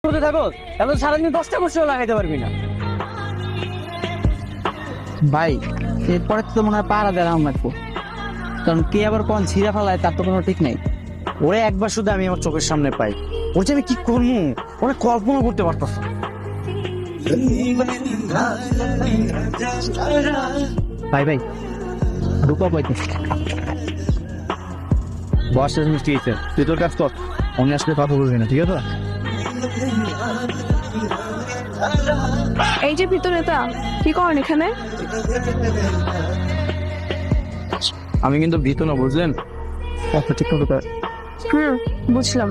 করতে থাকো তাহলে সারাদিন 10টা বছর লাগাইতে পারবি না। ভাই এরপরে তো মনে হয় পাড়া দেওয়া লাগবো, কারণ কে আবার কোন ছিঁড়া ফেলায় তার তো কোনো ঠিক নেই। ওরে একবার শুধু আমি আমার চোখের সামনে পাই, ওর যে আমি কি করবো ওরা কল্পনা করতে পারতাম না। ভাই ভাই রূপা পাইতেছি। বসের মিষ্টি হয়েছে, তুই তোর কাজ কর, আমি আসলে কথা বলবি না, ঠিক আছে? এই যে ভিতরেটা কি করেন এখানে? আমি কিন্তু ভীত না, বুঝলেন? ঠিক মতো বুঝলাম।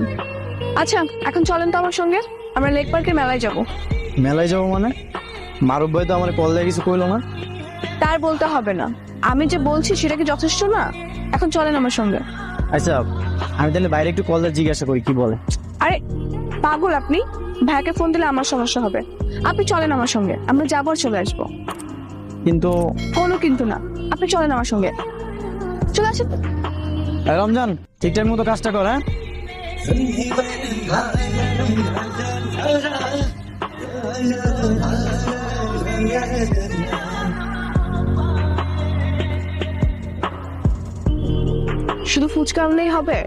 আচ্ছা এখন চলেন তো আমার সঙ্গে, আমরা লেক পার্কে মেলায় যাব। মেলায় যাবো মানে? মারুফ ভাই তো আমার কল দিয়ে কিছু কইলো না। তার বলতে হবে না, আমি যে বলছি সেটা কি যথেষ্ট না? এখন চলেন আমার সঙ্গে। আচ্ছা আমি তাহলে বাইরে একটু কল দিয়ে জিজ্ঞাসা করি কি বলে। আরে পাগল আপনি, ভাইকে ফোন দিলে আমার সমস্যা হবে। আপনি চলেন আমার সঙ্গে, আমরা যাবো আর চলে আসবো। কিন্তু কোনো কিন্তু না, আপনি চলেন আমার সঙ্গে, চলে আসেন। রমজান ঠিকঠাক মতো কাজটা কর, হ্যাঁ? শুধু ফুচকা আনলেই হবে?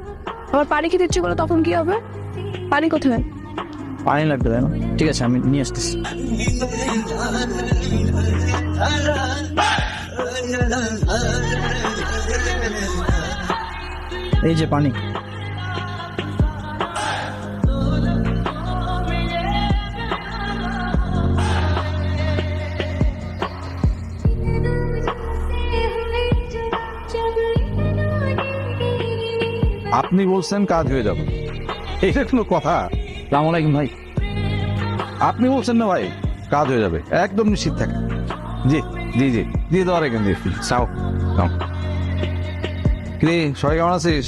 আবার পানি খেতে ইচ্ছে করলে তখন কি হবে? পানি কোথায়? পানি লাগবে তাই না? ঠিক আছে আমি নিয়ে আসতেছি। এই যে পানি। আপনি বলছেন কাজ হয়ে যাবে, এটা কোনো কথা? আসসালামু আলাইকুম ভাই। আপনি বলছেন না ভাই কাজ হয়ে যাবে, একদম নিশ্চিত থাকেন। জি জি জি দিয়ে দেওয়ার এখান দিয়ে চাও নাও। কিরে সবাই কেমন আছিস?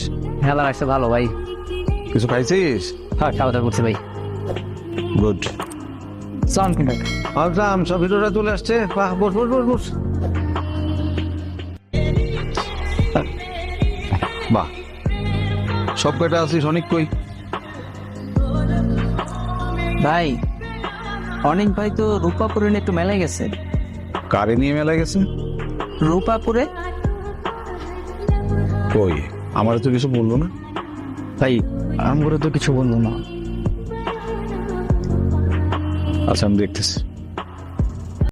মেলা রাখছে ভালো ভাই। কিছু খাইছিস? হ্যাঁ খাওয়া দাওয়া করছে ভাই। গুড। চল কিন্তু আসলাম, সব ভিডিওটা চলে আসছে। বাহ, বস বস বস বস। বাহ, সব কয়টা আছিস? অনেক কই? ভাই অনেক ভাই তো রূপাপুরে নিয়ে একটু মেলায় গেছে। কারে নিয়ে মেলা গেছে? রূপাপুরে। কই আমার তো কিছু বললো না। ভাই আমগুলো তো কিছু বলবো না। আচ্ছা আমি দেখতেছি।